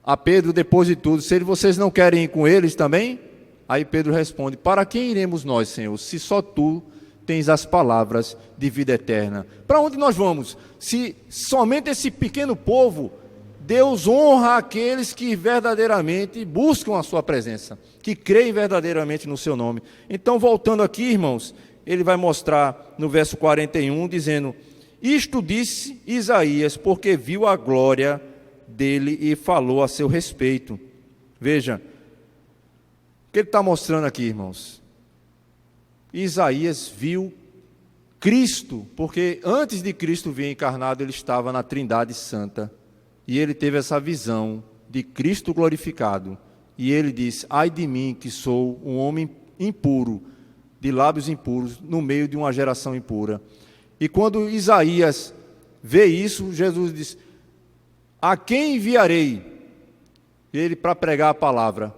a Pedro, depois de tudo: se vocês não querem ir com eles também? Aí Pedro responde: para quem iremos nós, Senhor, se só tu tens as palavras de vida eterna? Para onde nós vamos? Se somente esse pequeno povo, Deus honra aqueles que verdadeiramente buscam a sua presença, que creem verdadeiramente no seu nome. Então, voltando aqui, irmãos, ele vai mostrar no verso 41, dizendo: isto disse Isaías, porque viu a glória dele e falou a seu respeito. Veja, o que ele está mostrando aqui, irmãos? Isaías viu Cristo, porque antes de Cristo vir encarnado, ele estava na Trindade Santa, e ele teve essa visão de Cristo glorificado, e ele disse: ai de mim, que sou um homem impuro, de lábios impuros, no meio de uma geração impura. E quando Isaías vê isso, Jesus diz: a quem enviarei? Ele, para pregar a palavra,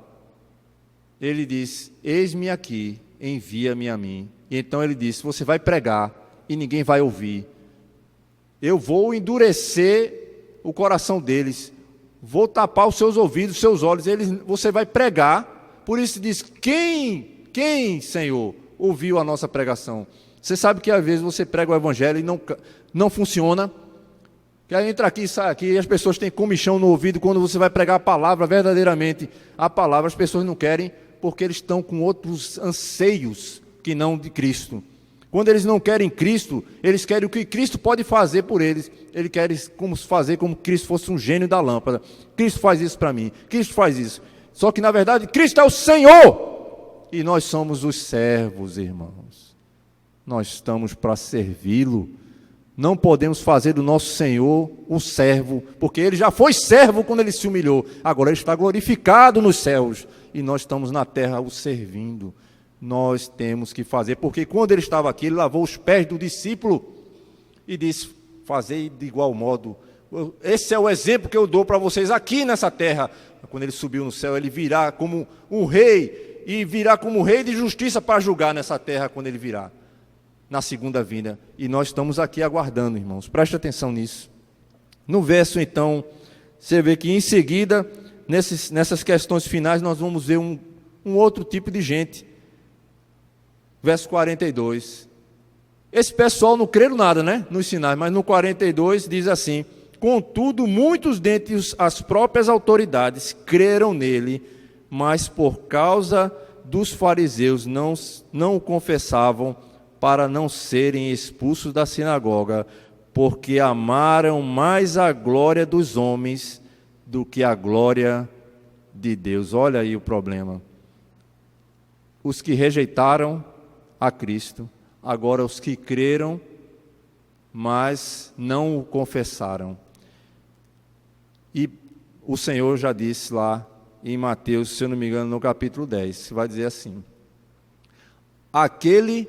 ele diz: eis-me aqui, envia-me a mim. E então ele disse: você vai pregar e ninguém vai ouvir. Eu vou endurecer o coração deles, vou tapar os seus ouvidos, os seus olhos, você vai pregar. Por isso diz: quem, Senhor, ouviu a nossa pregação? Você sabe que às vezes você prega o evangelho e não funciona. Que aí entra aqui e sai aqui, e as pessoas têm comichão no ouvido. Quando você vai pregar a palavra, verdadeiramente a palavra, as pessoas não querem, porque eles estão com outros anseios que não de Cristo. Quando eles não querem Cristo, eles querem o que Cristo pode fazer por eles. Eles querem fazer como Cristo fosse um gênio da lâmpada. Cristo faz isso para mim, Cristo faz isso. Só que na verdade Cristo é o Senhor, e nós somos os servos, irmãos. Nós estamos para servi-lo. Não podemos fazer do nosso Senhor um servo, porque ele já foi servo quando ele se humilhou. Agora ele está glorificado nos céus, e nós estamos na terra o servindo. Nós temos que fazer, porque quando ele estava aqui, ele lavou os pés do discípulo e disse: fazei de igual modo Esse é o exemplo que eu dou para vocês aqui nessa terra. Quando ele subiu no céu, ele virá como um rei, e virá como rei de justiça para julgar nessa terra quando ele virá, na segunda vinda. E nós estamos aqui aguardando, irmãos. Preste atenção nisso. No verso, então, você vê que em seguida, nessas questões finais, nós vamos ver um outro tipo de gente. Verso 42. Esse pessoal não creram nada, né, nos sinais, mas no 42 diz assim: contudo, muitos dentre as próprias autoridades creram nele, mas por causa dos fariseus não o confessavam, para não serem expulsos da sinagoga, porque amaram mais a glória dos homens do que a glória de Deus. Olha aí o problema. Os que rejeitaram a Cristo, agora os que creram, mas não o confessaram. E o Senhor já disse lá em Mateus, se eu não me engano, no capítulo 10, vai dizer assim: aquele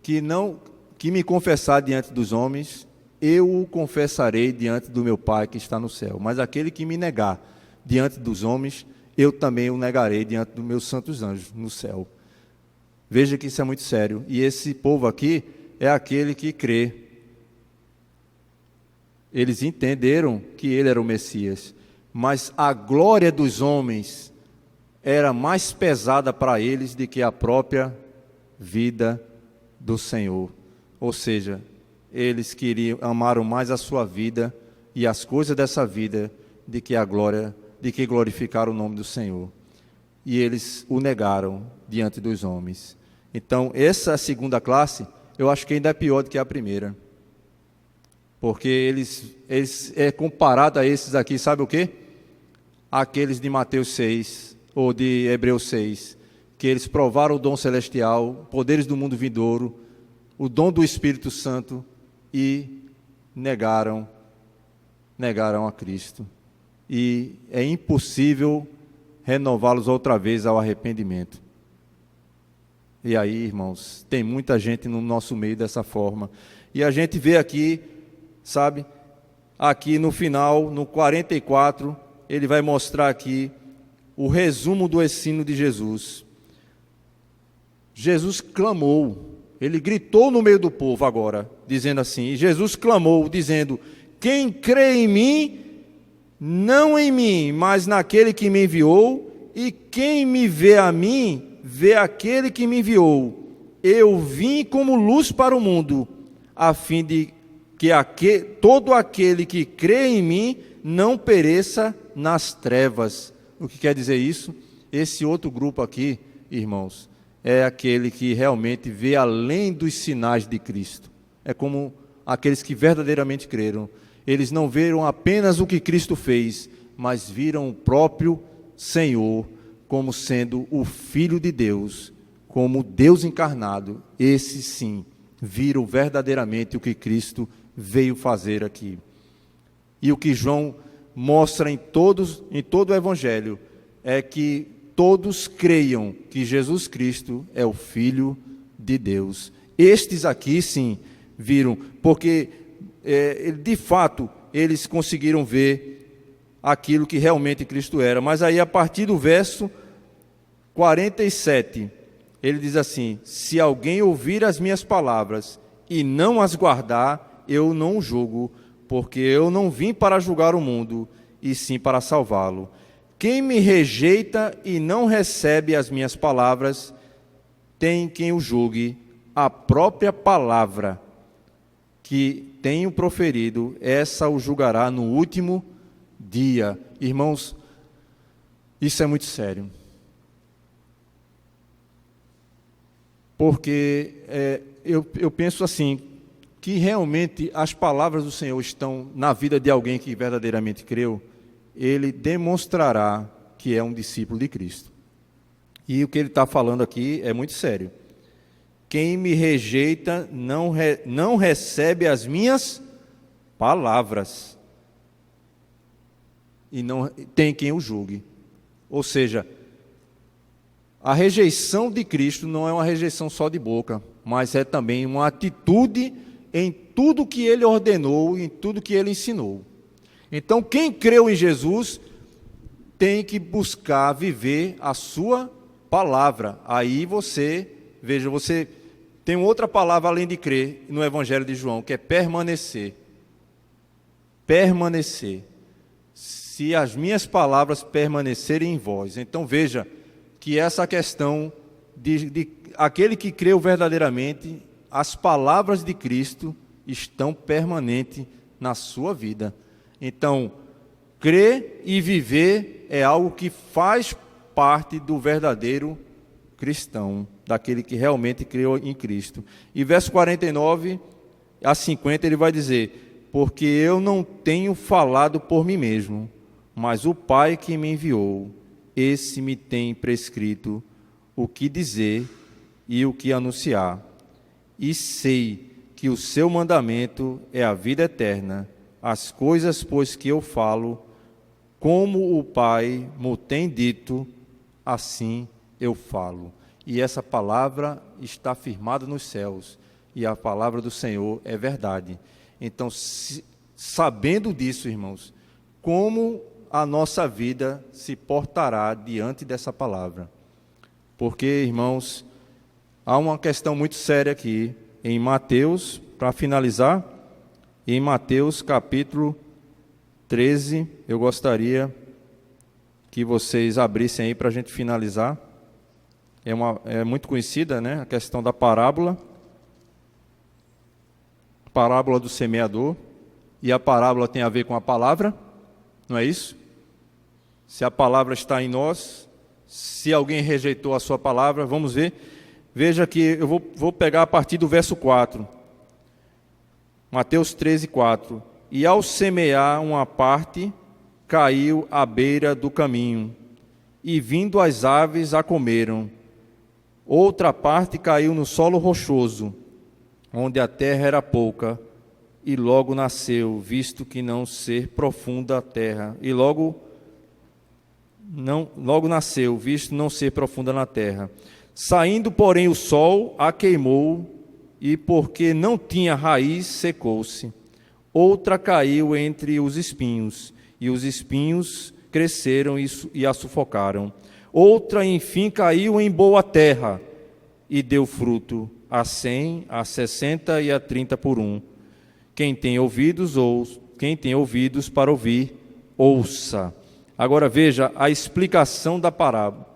que me confessar diante dos homens, eu o confessarei diante do meu Pai que está no céu. Mas aquele que me negar diante dos homens, eu também o negarei diante dos meus santos anjos no céu. Veja que isso é muito sério. E esse povo aqui é aquele que crê. Eles entenderam que ele era o Messias, mas a glória dos homens era mais pesada para eles do que a própria vida do Senhor. Ou seja, eles amaram mais a sua vida e as coisas dessa vida do que a glória, de que glorificar o nome do Senhor. E eles o negaram diante dos homens. Então, essa segunda classe, eu acho que ainda é pior do que a primeira. Porque eles é comparado a esses aqui, sabe o quê? Aqueles de Mateus 6, ou de Hebreus 6, que eles provaram o dom celestial, poderes do mundo vindouro, o dom do Espírito Santo, e negaram a Cristo. E é impossível renová-los outra vez ao arrependimento. E aí, irmãos, tem muita gente no nosso meio dessa forma. E a gente vê aqui, sabe, aqui no final, no 44, ele vai mostrar aqui o resumo do ensino de Jesus. Jesus clamou, ele gritou no meio do povo agora, dizendo assim, e Jesus clamou, dizendo: quem crê em mim, não em mim, mas naquele que me enviou, e quem me vê a mim, vê aquele que me enviou. Eu vim como luz para o mundo, a fim de que todo aquele que crê em mim não pereça nas trevas. O que quer dizer isso? Esse outro grupo aqui, irmãos, é aquele que realmente vê além dos sinais de Cristo. É como aqueles que verdadeiramente creram. Eles não viram apenas o que Cristo fez, mas viram o próprio Senhor como sendo o Filho de Deus, como Deus encarnado. Esses sim, viram verdadeiramente o que Cristo veio fazer aqui. E o que João mostra em todo o Evangelho é que todos creiam que Jesus Cristo é o Filho de Deus. Estes aqui sim viram, porque de fato eles conseguiram ver aquilo que realmente Cristo era. Mas aí a partir do verso 47, ele diz assim: se alguém ouvir as minhas palavras e não as guardar, eu não o julgo, porque eu não vim para julgar o mundo, e sim para salvá-lo. Quem me rejeita e não recebe as minhas palavras, tem quem o julgue. A própria palavra que tenho proferido, essa o julgará no último dia. Irmãos, isso é muito sério. Porque eu penso assim, que realmente as palavras do Senhor estão na vida de alguém que verdadeiramente creu, ele demonstrará que é um discípulo de Cristo. E o que ele está falando aqui é muito sério. Quem me rejeita não recebe as minhas palavras, e não tem quem o julgue. Ou seja, a rejeição de Cristo não é uma rejeição só de boca, mas é também uma atitude em tudo que ele ordenou, em tudo que ele ensinou. Então, quem creu em Jesus tem que buscar viver a sua palavra. Aí você, veja, você tem outra palavra além de crer no Evangelho de João, que é permanecer. Permanecer. Se as minhas palavras permanecerem em vós. Então veja que essa questão de aquele que creu verdadeiramente, as palavras de Cristo estão permanentes na sua vida. Então, crer e viver é algo que faz parte do verdadeiro cristão, daquele que realmente creu em Cristo. E verso 49 a 50 ele vai dizer: porque eu não tenho falado por mim mesmo, mas o Pai que me enviou, esse me tem prescrito o que dizer e o que anunciar. E sei que o seu mandamento é a vida eterna. As coisas, pois, que eu falo, como o Pai me tem dito, assim eu falo. E essa palavra está firmada nos céus, e a palavra do Senhor é verdade. Então, sabendo disso, irmãos, como a nossa vida se portará diante dessa palavra? Porque, irmãos, há uma questão muito séria aqui, em Mateus, para finalizar, em Mateus capítulo 13, eu gostaria que vocês abrissem aí para a gente finalizar. É muito conhecida, né, a questão da parábola do semeador, e a parábola tem a ver com a palavra, não é isso? Se a palavra está em nós, se alguém rejeitou a sua palavra, vamos ver. Veja que eu vou pegar a partir do verso 4. Mateus 13, 4. E ao semear uma parte, caiu à beira do caminho, e vindo as aves a comeram. Outra parte caiu no solo rochoso, onde a terra era pouca, e logo nasceu, visto que não ser profunda a terra. E logo nasceu, visto não ser profunda na terra. Saindo, porém, o sol a queimou, e porque não tinha raiz, secou-se. Outra caiu entre os espinhos, e os espinhos cresceram e a sufocaram. Outra, enfim, caiu em boa terra, e deu fruto, a 100, a 60 e a 30 por um. Quem tem ouvidos para ouvir, ouça. Agora veja a explicação da parábola.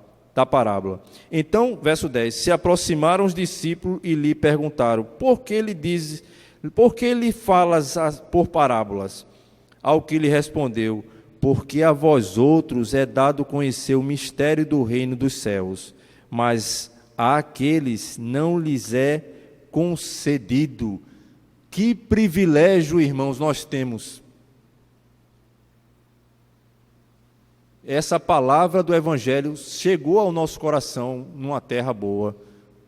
Então, verso 10, se aproximaram os discípulos e lhe perguntaram: por que lhe falas por parábolas? Ao que lhe respondeu: porque a vós outros é dado conhecer o mistério do reino dos céus, mas àqueles não lhes é concedido. Que privilégio, irmãos, nós temos. Essa palavra do Evangelho chegou ao nosso coração numa terra boa,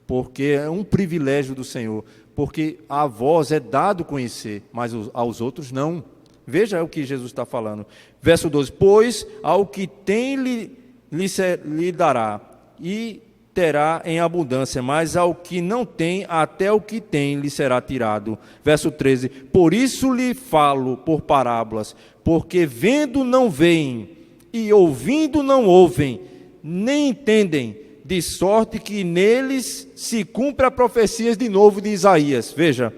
porque é um privilégio do Senhor, porque a vós é dado conhecer, mas aos outros não. Veja o que Jesus está falando. Verso 12, pois ao que tem lhe dará, e terá em abundância, mas ao que não tem, até o que tem lhe será tirado. Verso 13, por isso lhe falo por parábolas, porque vendo não veem, e ouvindo não ouvem, nem entendem, de sorte que neles se cumpre a profecia de novo de Isaías. Veja,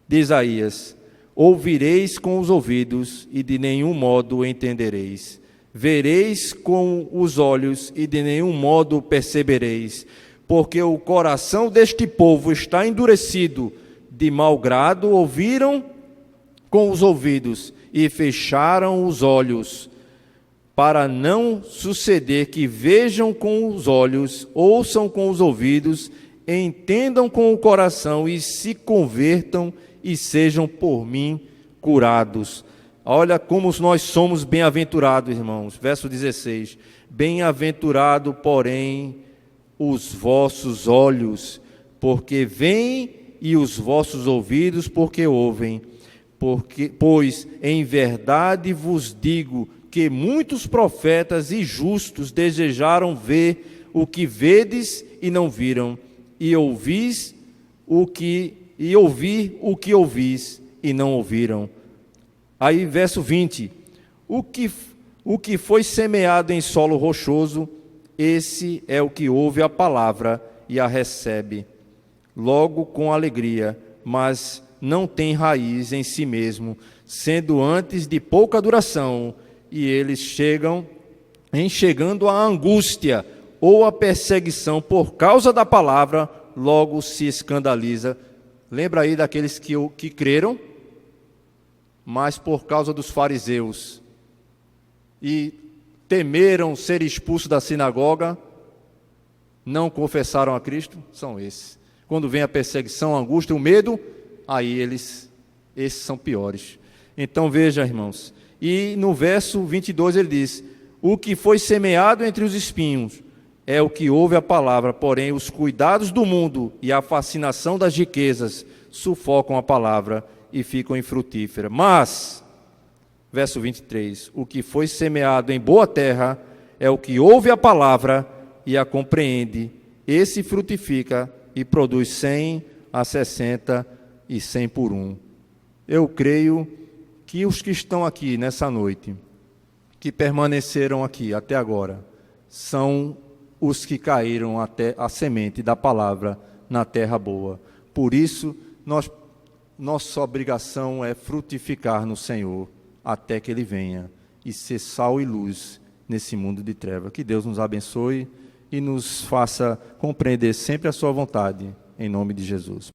de Isaías: ouvireis com os ouvidos e de nenhum modo entendereis. Vereis com os olhos e de nenhum modo percebereis. Porque o coração deste povo está endurecido, de mau grado ouviram com os ouvidos e fecharam os olhos, para não suceder que vejam com os olhos, ouçam com os ouvidos, entendam com o coração e se convertam e sejam por mim curados. Olha como nós somos bem-aventurados, irmãos. Verso 16. Bem-aventurado, porém, os vossos olhos, porque veem, e os vossos ouvidos, porque ouvem. Pois, em verdade vos digo, que muitos profetas e justos desejaram ver o que vedes e não viram, e ouvir o que ouvis e não ouviram. Aí, verso 20. O que foi semeado em solo rochoso, esse é o que ouve a palavra e a recebe, logo com alegria, mas não tem raiz em si mesmo, sendo antes de pouca duração, e eles chegando à angústia ou à perseguição por causa da palavra, logo se escandaliza. Lembra aí daqueles que creram, mas por causa dos fariseus, e temeram ser expulsos da sinagoga, não confessaram a Cristo, são esses. Quando vem a perseguição, a angústia, o medo, aí esses são piores. Então veja, irmãos, e no verso 22 ele diz: o que foi semeado entre os espinhos é o que ouve a palavra, porém os cuidados do mundo e a fascinação das riquezas sufocam a palavra e ficam infrutíferas. Mas, verso 23, o que foi semeado em boa terra é o que ouve a palavra e a compreende, esse frutifica e produz 100 a 60 e 100 por 1. Eu creio que os que estão aqui nessa noite, que permaneceram aqui até agora, são os que caíram até a semente da palavra na terra boa. Por isso, nossa obrigação é frutificar no Senhor até que Ele venha e ser sal e luz nesse mundo de treva. Que Deus nos abençoe e nos faça compreender sempre a sua vontade, em nome de Jesus.